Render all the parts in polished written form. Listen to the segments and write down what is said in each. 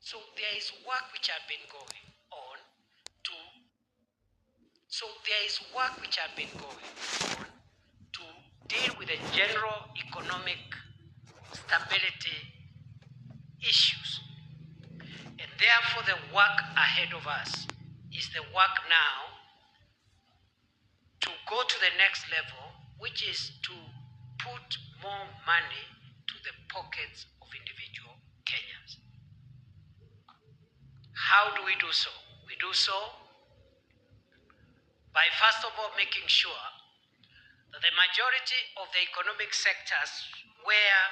So there is work which had been going on to deal with the general economic stability issues. And therefore the work ahead of us is the work now to go to the next level, which is to put more money to the pockets of individual Kenyans. How do we do so? We do so by, first of all, making sure that the majority of the economic sectors where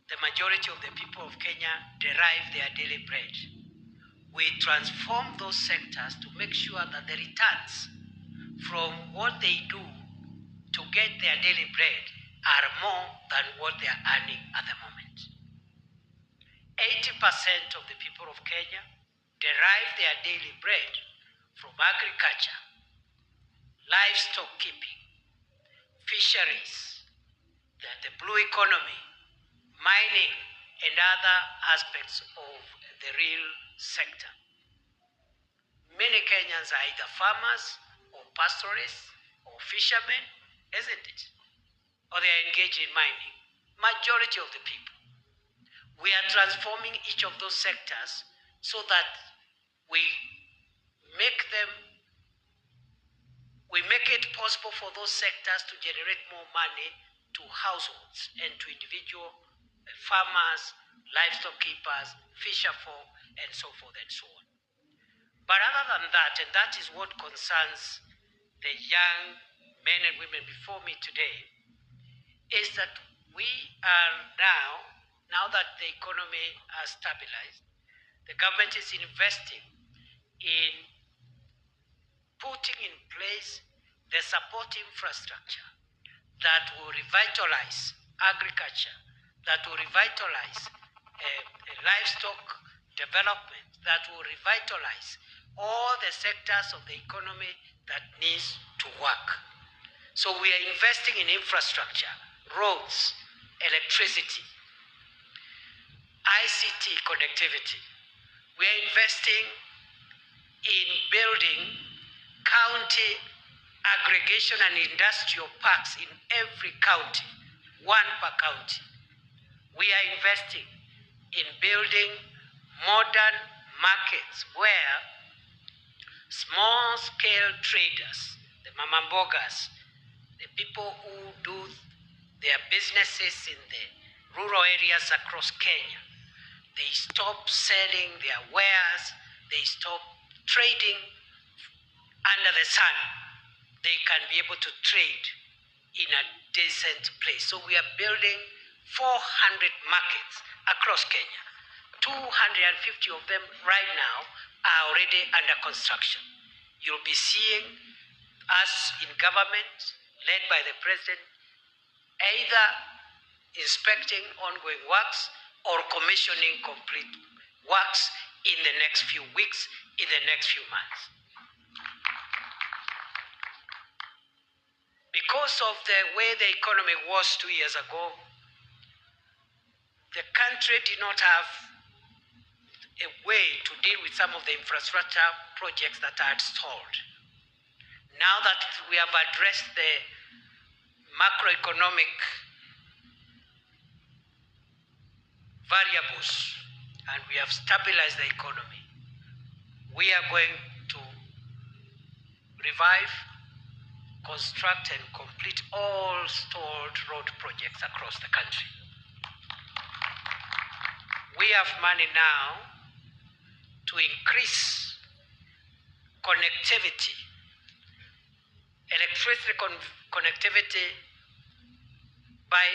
the majority of the people of Kenya derive their daily bread, we transform those sectors to make sure that the returns from what they do to get their daily bread are more than what they are earning at the moment. 80% of the people of Kenya derive their daily bread from agriculture, livestock keeping, fisheries, the blue economy, mining, and other aspects of the real sector. Many Kenyans are either farmers or pastoralists or fishermen, isn't it? Or they are engaged in mining. Majority of the people. We are transforming each of those sectors so that we make it possible for those sectors to generate more money to households and to individual farmers, livestock keepers, fisherfolk, and so forth and so on. But other than that, and that is what concerns the young men and women before me today, is that we are now that the economy has stabilized, the government is investing in putting in place the support infrastructure that will revitalize agriculture, that will revitalize livestock development, that will revitalize all the sectors of the economy that needs to work. So we are investing in infrastructure, roads, electricity, ICT connectivity. We are investing in building county aggregation and industrial parks in every county, one per county. We are investing in building modern markets where small-scale traders, the mamambogas, the people who do their businesses in the rural areas across Kenya, they stop selling their wares, they stop trading under the sun. They can be able to trade in a decent place. So we are building 400 markets across Kenya. 250 of them right now are already under construction. You'll be seeing us in government, led by the president, either inspecting ongoing works or commissioning complete works in the next few weeks, in the next few months. Because of the way the economy was 2 years ago, the country did not have a way to deal with some of the infrastructure projects that had stalled. Now that we have addressed the macroeconomic variables and we have stabilized the economy, we are going to revive, construct and complete all stalled road projects across the country. We have money now to increase connectivity, electricity connectivity by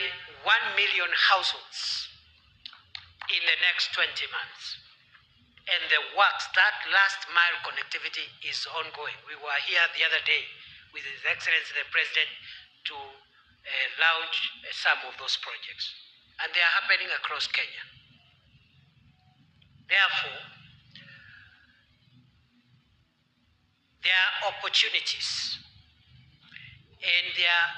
1 million households in the next 20 months. And the works, that last mile connectivity is ongoing. We were here the other day with His Excellency the President to launch some of those projects. And they are happening across Kenya. Therefore, there are opportunities, and there are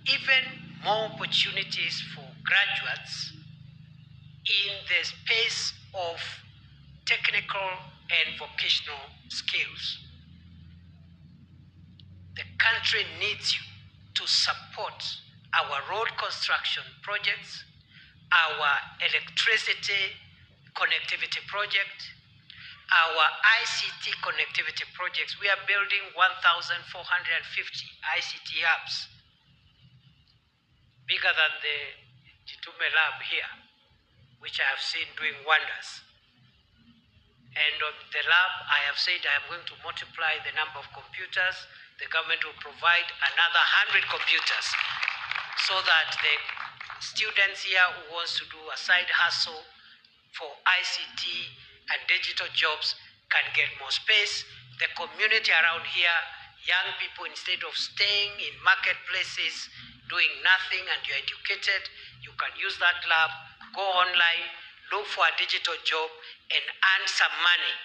even more opportunities for graduates in the space of technical technical and vocational skills. The country needs you to support our road construction projects, our electricity connectivity project, our ICT connectivity projects. We are building 1,450 ICT hubs, bigger than the Kithure lab here, which I have seen doing wonders. And on the lab, I have said I am going to multiply the number of computers. The government will provide another 100 computers so that the students here who wants to do a side hustle for ICT and digital jobs can get more space. The community around here, young people, instead of staying in marketplaces doing nothing and you're educated, you can use that lab, go online, look for a digital job and earn some money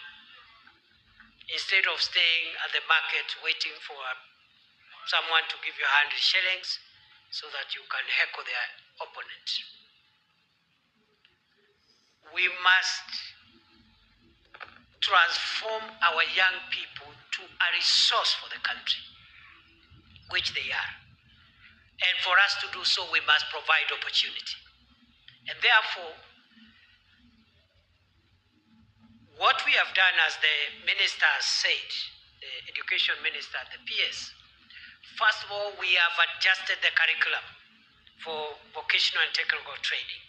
instead of staying at the market waiting for someone to give you 100 shillings so that you can heckle their opponent. We must transform our young people to a resource for the country, which they are. And for us to do so, we must provide opportunity. And therefore, what we have done, as the minister has said, the education minister, the PS, first of all, we have adjusted the curriculum for vocational and technical training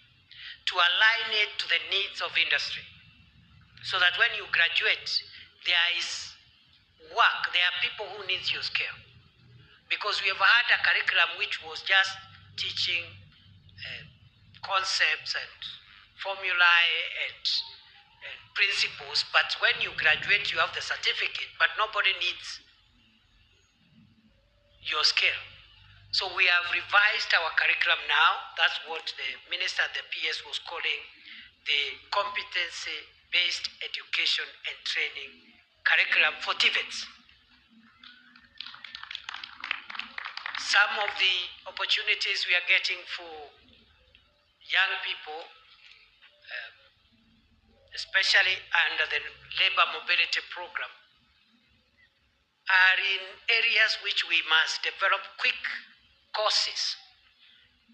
to align it to the needs of industry, so that when you graduate, there is work, there are people who need your skill. Because we have had a curriculum which was just teaching concepts and formulae and principles, but when you graduate, you have the certificate, but nobody needs your skill. So we have revised our curriculum now. That's what the minister at the PS was calling the competency-based education and training curriculum for TVETs. Some of the opportunities we are getting for young people, especially under the labor mobility program, are in areas which we must develop quick courses,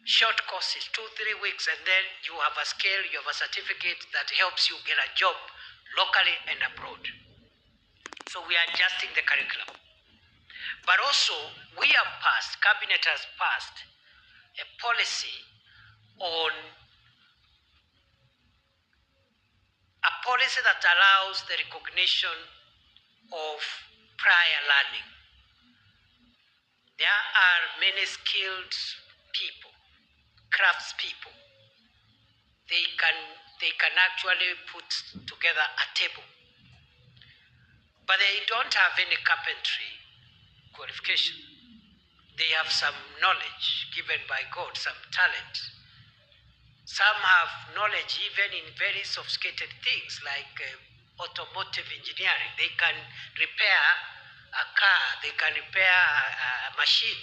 short courses, 2-3 weeks, and then you have a skill, you have a certificate that helps you get a job locally and abroad. So we are adjusting the curriculum. But also, we have passed, Cabinet has passed a policy on that allows the recognition of prior learning. There are many skilled people, crafts people. They can actually put together a table, but they don't have any carpentry qualification. They have some knowledge given by God, some talent. Some have knowledge even in very sophisticated things like automotive engineering. They can repair a car, they can repair a machine.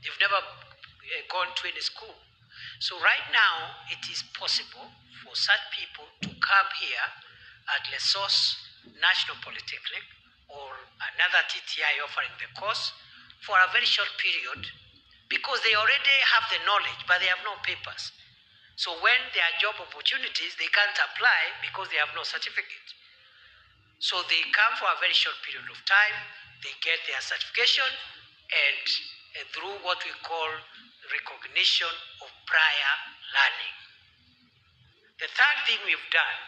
They've never gone to any school. So right now, it is possible for such people to come here at Ollessos National Polytechnic or another TTI offering the course for a very short period, because they already have the knowledge, but they have no papers. So when there are job opportunities, they can't apply because they have no certificate. So they come for a very short period of time, they get their certification, and through what we call recognition of prior learning. The third thing we've done,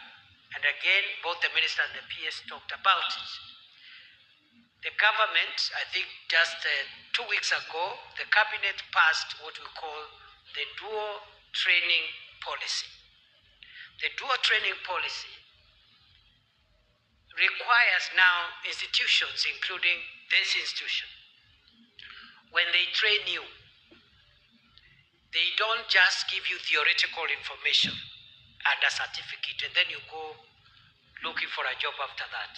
and again, both the minister and the PS talked about it, the government, I think just 2 weeks ago, the cabinet passed what we call the dual training policy. The dual training policy requires now institutions, including this institution, when they train you, they don't just give you theoretical information and a certificate and then you go looking for a job after that.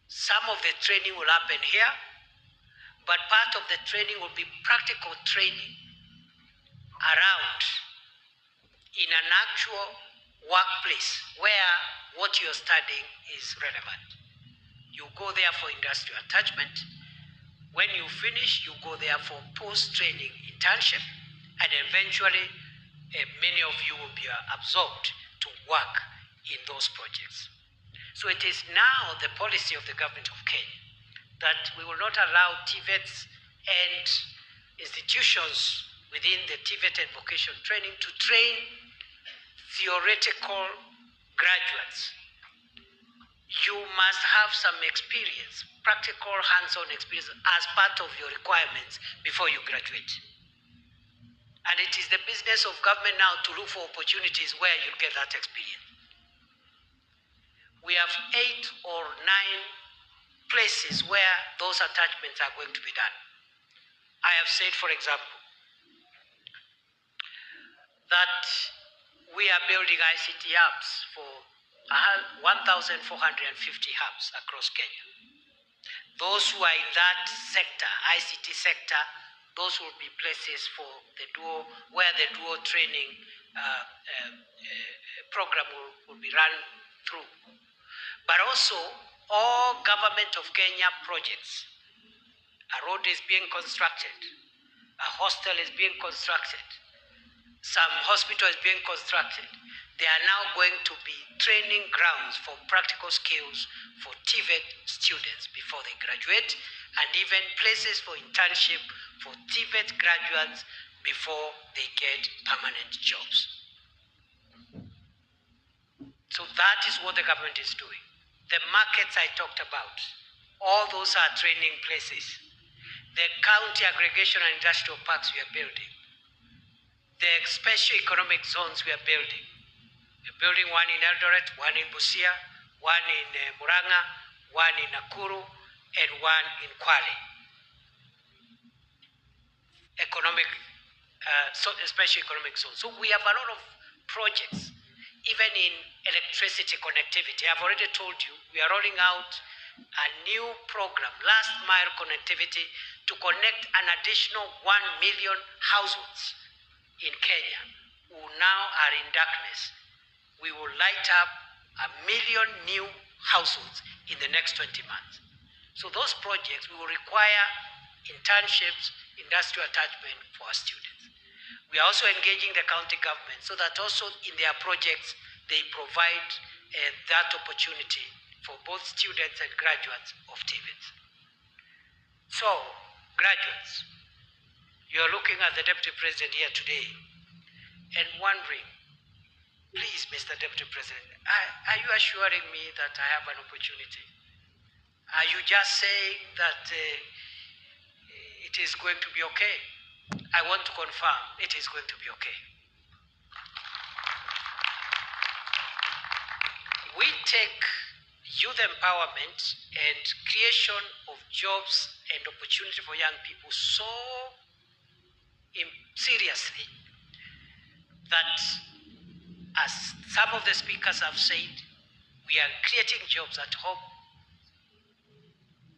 Some of the training will happen here, but part of the training will be practical training around in an actual workplace where what you're studying is relevant. You go there for industrial attachment. When you finish, you go there for post-training internship, and eventually many of you will be absorbed to work in those projects. So it is now the policy of the government of Kenya that we will not allow TVETs and institutions within the TVET and vocational training to train theoretical graduates. You must have some experience, practical hands-on experience as part of your requirements before you graduate. And it is the business of government now to look for opportunities where you get that experience. We have 8 or 9 places where those attachments are going to be done. I have said, for example, that we are building ICT hubs for 1,450 hubs across Kenya. Those who are in that sector, ICT sector, those will be places for the dual, where the dual training program will be run through. But also, all government of Kenya projects. A road is being constructed, a hostel is being constructed, some hospital is being constructed. They are now going to be training grounds for practical skills for TVET students before they graduate, and even places for internship for TVET graduates before they get permanent jobs. So that is what the government is doing. The markets I talked about, all those are training places. The county aggregation and industrial parks we are building. The special economic zones we are building. We're building one in Eldoret, one in Busia, one in Muranga, one in Nakuru, and one in Kwale. Special economic zones. So we have a lot of projects, even in electricity connectivity. I've already told you, we are rolling out a new program, last mile connectivity, to connect an additional 1 million households in Kenya who now are in darkness. We will light up 1 million new households in the next 20 months. So those projects will require internships, industrial attachment for our students. We are also engaging the county government so that also in their projects they provide that opportunity for both students and graduates of TVET. So, graduates, you are looking at the Deputy President here today and wondering, please, Mr. Deputy President, are you assuring me that I have an opportunity? Are you just saying that it is going to be okay? I want to confirm it is going to be okay. We take youth empowerment and creation of jobs and opportunity for young people so seriously that, as some of the speakers have said, we are creating jobs at home,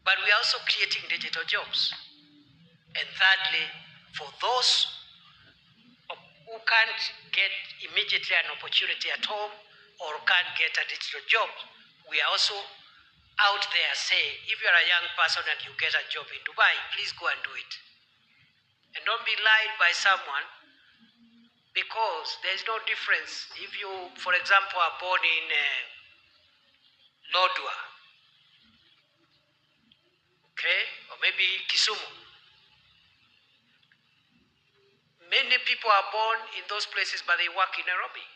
but we are also creating digital jobs. And thirdly, for those who can't get immediately an opportunity at home or can't get a digital job, we are also out there saying, if you're a young person and you get a job in Dubai, please go and do it. And don't be lied by someone, because there's no difference. If you, for example, are born in Lodwar, okay, or maybe Kisumu. Many people are born in those places, but they work in Nairobi.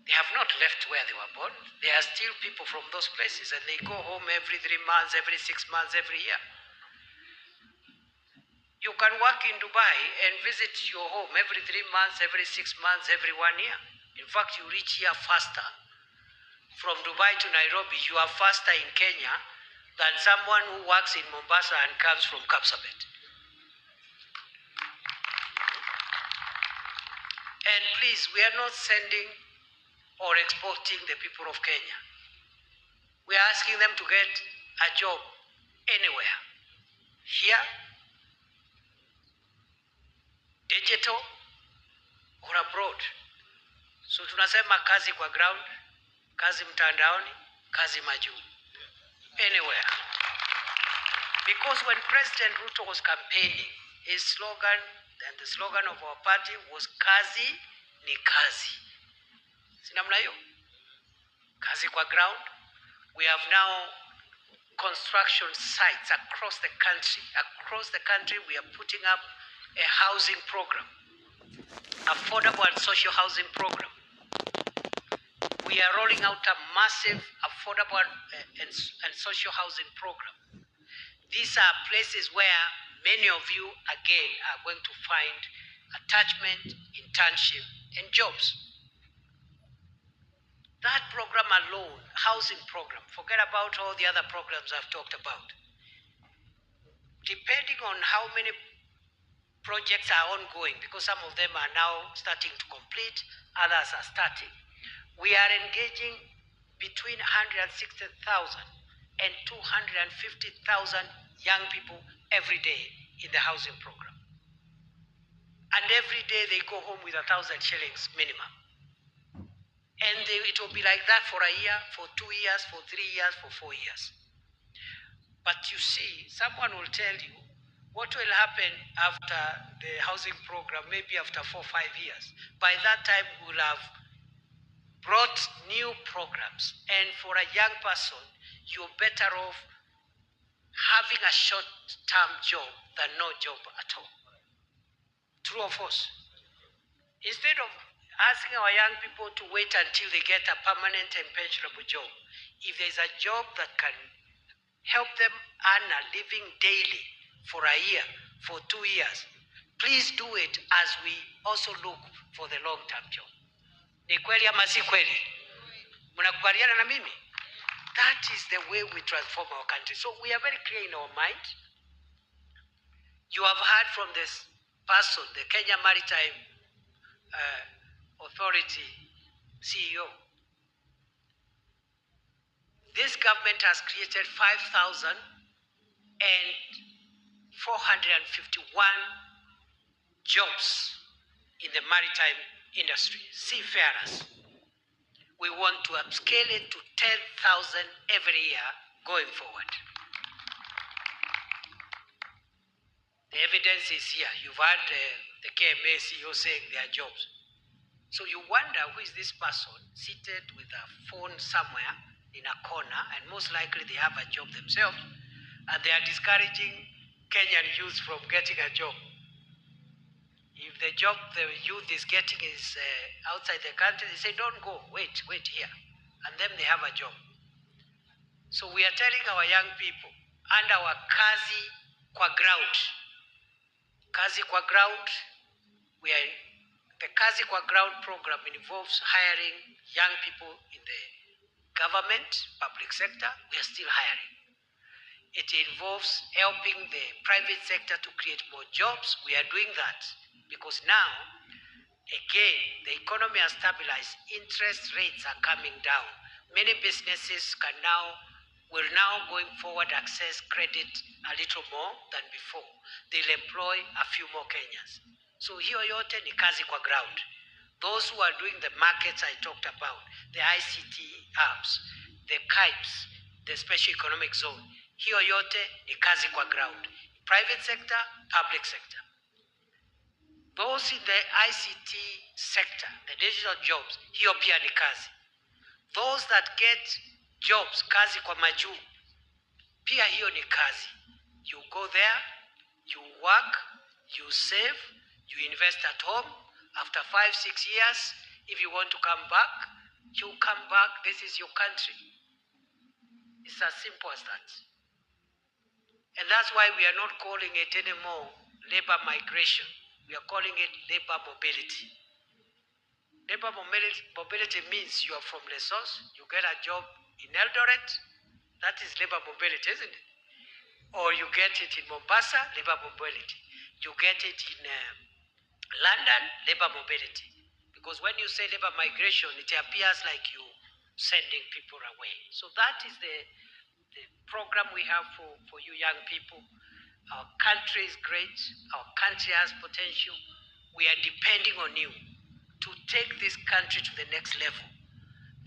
They have not left where they were born. They are still people from those places, and they go home every 3 months, every 6 months, every year. You can work in Dubai and visit your home every 3 months, every 6 months, every 1 year. In fact, you reach here faster. From Dubai to Nairobi, you are faster in Kenya than someone who works in Mombasa and comes from Kapsabet. And please, we are not sending or exporting the people of Kenya. We are asking them to get a job anywhere. Here, digital, or abroad. So tunasema kazi kwa ground, kazi mtandaoni, kazi majuu. Anywhere. Because when President Ruto was campaigning, his slogan and the slogan of our party was kazi ni kazi. Si namna hiyo? Kazi kwa ground. We have now construction sites across the country. Across the country, we are putting up a housing program, affordable and social housing program. We are rolling out a massive affordable and social housing program. These are places where many of you, again, are going to find attachment, internship, and jobs. That program alone, housing program, forget about all the other programs I've talked about. Depending on how many projects are ongoing, because some of them are now starting to complete, others are starting, we are engaging between 160,000 and 250,000 young people every day in the housing program. And every day they go home with 1,000 shillings minimum. And it will be like that for a year, for 2 years, for 3 years, for 4 years. But you see, someone will tell you what will happen after the housing program, maybe after 4 or 5 years. By that time, we'll have brought new programs. And for a young person, you're better off having a short-term job than no job at all. True or false? Instead of asking our young people to wait until they get a permanent and pensionable job, if there's a job that can help them earn a living daily for a year, for 2 years, please do it as we also look for the long-term job. Ni kweli ama si kweli? Mnakubaliana na mimi? That is the way we transform our country. So we are very clear in our mind. You have heard from this person, the Kenya Maritime Authority CEO. This government has created 5,451 jobs in the maritime industry, seafarers. We want to upscale it to 10,000 every year going forward. The evidence is here. You've heard the KMA CEO saying there are jobs. So you wonder who is this person seated with a phone somewhere in a corner, and most likely they have a job themselves, and they are discouraging Kenyan youth from getting a job. If the job the youth is getting is outside the country, they say, don't go, wait here. And then they have a job. So we are telling our young people, and our Kazi Kwa ground. Kazi Kwa ground, the Kazi Kwa ground program involves hiring young people in the government, public sector. We are still hiring. It involves helping the private sector to create more jobs. We are doing that because now, again, the economy has stabilized. Interest rates are coming down. Many businesses will now going forward access credit a little more than before. They'll employ a few more Kenyans. So hiyo yote ni kazi kwa ground. Those who are doing the markets I talked about, the ICT hubs, the KIPES, the special economic zone, hiyo yote ni kazi kwa ground. Private sector, public sector. Those in the ICT sector, the digital jobs, hiyo pia ni kazi. Those that get jobs, kazi kwa majuu, pia hiyo ni kazi. You go there, you work, you save, you invest at home. After 5-6 years, if you want to come back, you come back. This is your country. It's as simple as that. And that's why we are not calling it anymore labor migration. We are calling it labor mobility. Labor mobility means you are from Ollessos, you get a job in Eldoret, that is labor mobility, isn't it? Or you get it in Mombasa, labor mobility. You get it in London, labor mobility. Because when you say labor migration, it appears like you sending people away. So that is the program we have for you young people. Our country is great. Our country has potential. We are depending on you to take this country to the next level.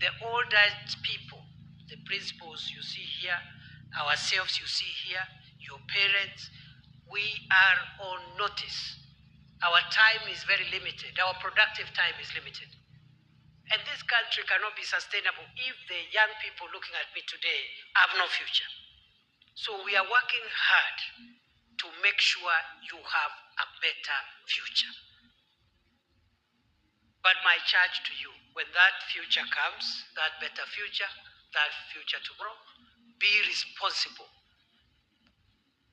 The older people, the principals you see here, ourselves you see here, your parents, we are on notice. Our time is very limited. Our productive time is limited. And this country cannot be sustainable if the young people looking at me today have no future. So we are working hard to make sure you have a better future. But my charge to you, when that future comes, that better future, that future tomorrow, be responsible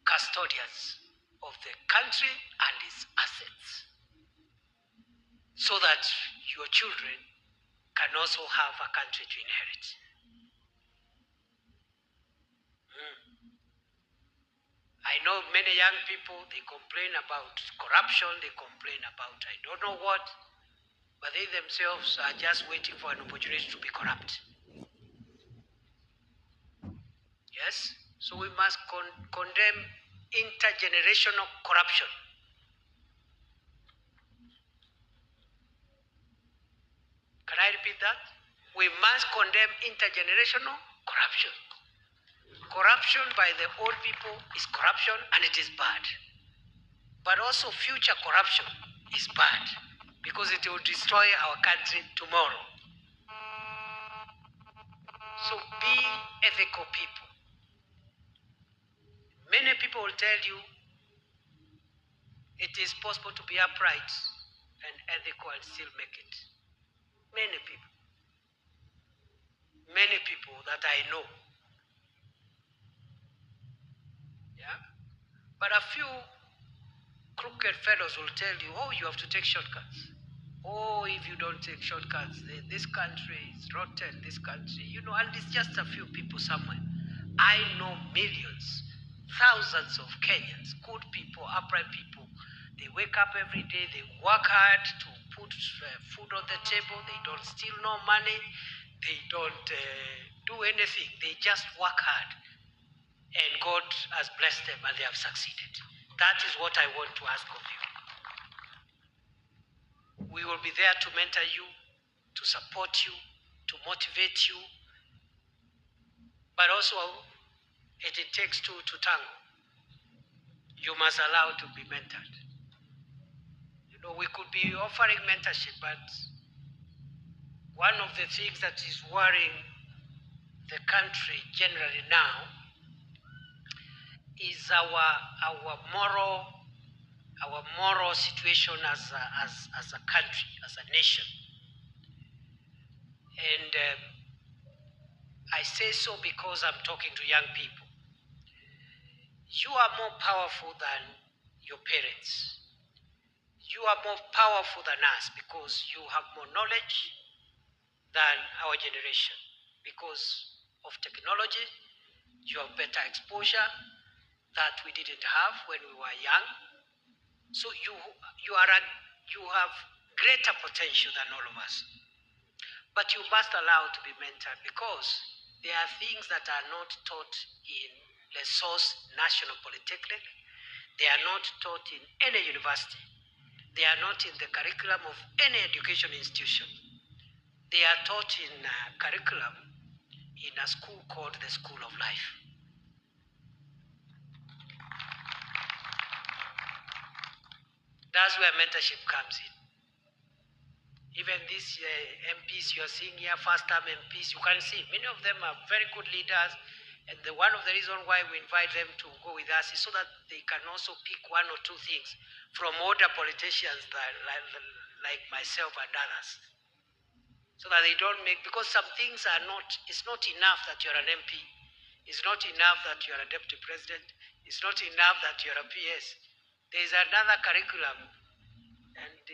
custodians of the country and its assets, so that your children can also have a country to inherit. I know many young people, they complain about corruption, they complain about I don't know what, but they themselves are just waiting for an opportunity to be corrupt. Yes? So we must condemn intergenerational corruption. Can I repeat that? We must condemn intergenerational corruption. Corruption by the old people is corruption and it is bad. But also future corruption is bad because it will destroy our country tomorrow. So be ethical people. Many people will tell you it is possible to be upright and ethical and still make it. Many people that I know. Yeah? But a few crooked fellows will tell you, oh, you have to take shortcuts. Oh, if you don't take shortcuts, this country is rotten, this country, and it's just a few people somewhere. I know millions, thousands of Kenyans, good people, upright people. They wake up every day, they work hard to put food on the table, they don't steal no money, they don't do anything, they just work hard. And God has blessed them and they have succeeded. That is what I want to ask of you. We will be there to mentor you, to support you, to motivate you. But also, it takes two to tango. You must allow to be mentored. We could be offering mentorship, but one of the things that is worrying the country generally now is our moral situation as a country, as a nation. And I say so because I'm talking to young people. You are more powerful than your parents. You are more powerful than us because you have more knowledge than our generation. Because of technology, you have better exposure that we didn't have when we were young. So you have greater potential than all of us. But you must allow to be mentored because there are things that are not taught in Ollessos National Polytechnic. They are not taught in any university. They are not in the curriculum of any education institution. They are taught in curriculum in a school called the School of Life. That's where mentorship comes in. Even these MPs you are seeing here, first-time MPs, you can see many of them are very good leaders. And one of the reasons why we invite them to go with us is so that they can also pick one or two things from older politicians like myself and others. So that they don't make, because some things are not, it's not enough that you're an MP. It's not enough that you're a deputy president. It's not enough that you're a PS. There's another curriculum, and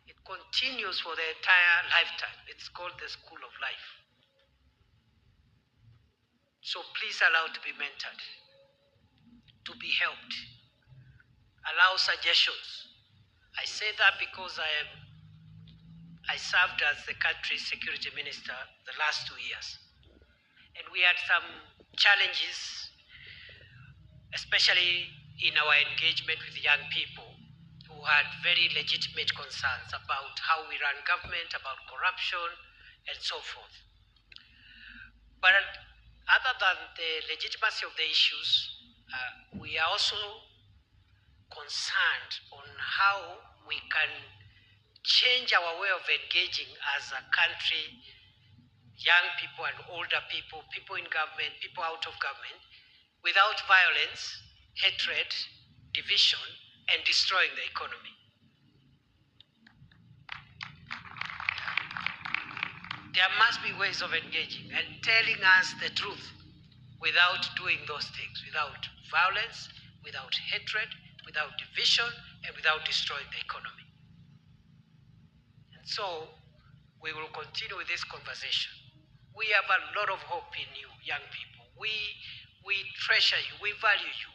it continues for the entire lifetime. It's called the School of Life. So please allow to be mentored, to be helped. Allow suggestions. I say that because I served as the country's security minister the last 2 years. And we had some challenges, especially in our engagement with young people who had very legitimate concerns about how we run government, about corruption, and so forth. But other than the legitimacy of the issues, we are also concerned on how we can change our way of engaging as a country, young people and older people, people in government, people out of government, without violence, hatred, division, and destroying the economy. There must be ways of engaging and telling us the truth without doing those things, without violence, without hatred, without division, and without destroying the economy. And so, we will continue with this conversation. We have a lot of hope in you, young people. We treasure you, we value you.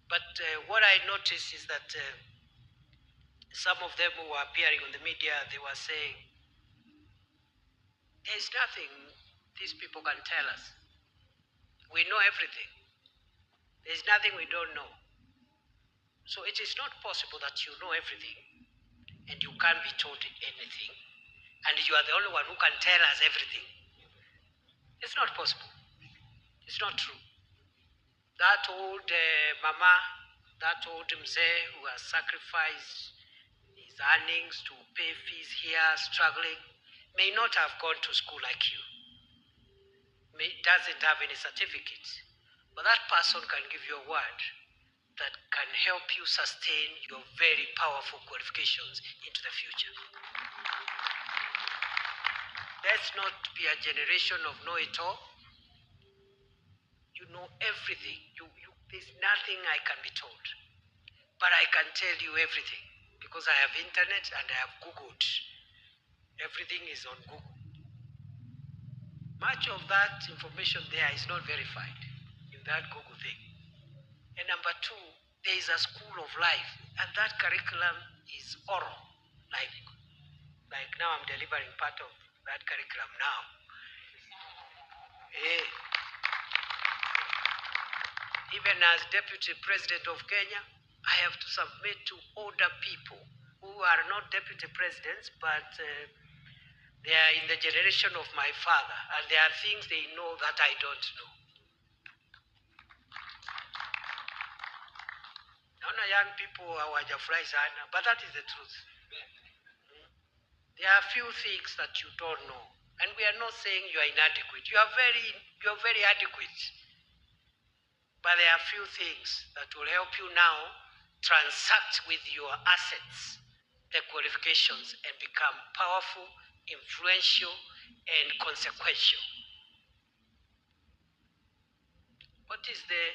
But what I noticed is that some of them who were appearing on the media, they were saying, there's nothing these people can tell us. We know everything. There's nothing we don't know. So it is not possible that you know everything and you can't be told anything, and you are the only one who can tell us everything. It's not possible. It's not true. That old mama, that old mzee who has sacrificed his earnings to pay fees here, struggling, may not have gone to school like you. Doesn't have any certificate. But that person can give you a word that can help you sustain your very powerful qualifications into the future. Let's not be a generation of know-it-all. You know everything. There's nothing I can be told. But I can tell you everything because I have internet and I have Googled. Everything is on Google. Much of that information there is not verified in that Google thing. And number two, there is a school of life, and that curriculum is oral. Like now I'm delivering part of that curriculum now. Even as Deputy President of Kenya, I have to submit to older people who are not Deputy Presidents, but they are in the generation of my father, and there are things they know that I don't know. Naona young people hawajafurahi sana, but that is the truth. There are few things that you don't know, and we are not saying you are inadequate. You are very adequate. But there are few things that will help you now transact with your assets, the qualifications, and become powerful, influential, and consequential. What is the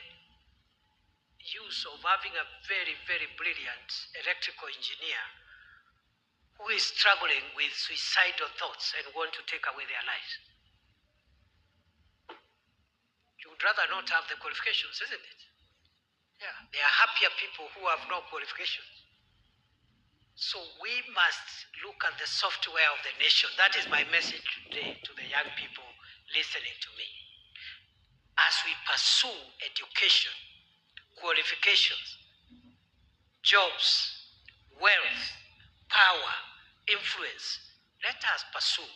use of having a very, very brilliant electrical engineer who is struggling with suicidal thoughts and want to take away their lives? You would rather not have the qualifications, isn't it? Yeah, there are happier people who have no qualifications. So we must look at the software of the nation. That is my message today to the young people listening to me. As we pursue education, qualifications, jobs, wealth, power, influence, let us pursue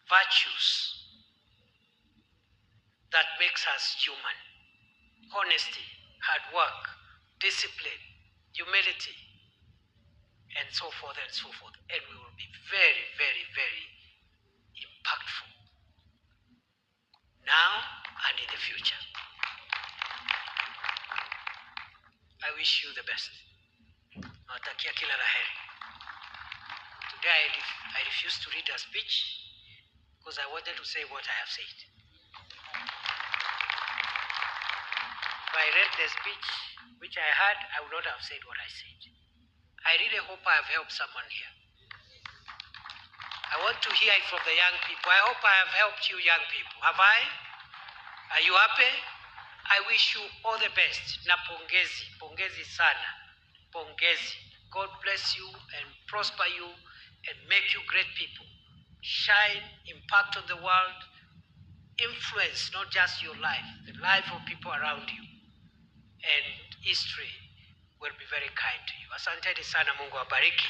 virtues that makes us human. Honesty, hard work, discipline, humility, and so forth and so forth. And we will be very, very, very impactful now and in the future. I wish you the best. Nawatakia kila la heri. Today I refused to read a speech because I wanted to say what I have said. If I read the speech which I had, I would not have said what I said. I really hope I have helped someone here. I want to hear it from the young people. I hope I have helped you young people. Have I? Are you happy? I wish you all the best. Na pongezi. Pongezi sana. Pongezi. God bless you and prosper you and make you great people. Shine, impact on the world, influence not just your life, the life of people around you. And history will be very kind to you. Asanteni sana, Mungu awabariki.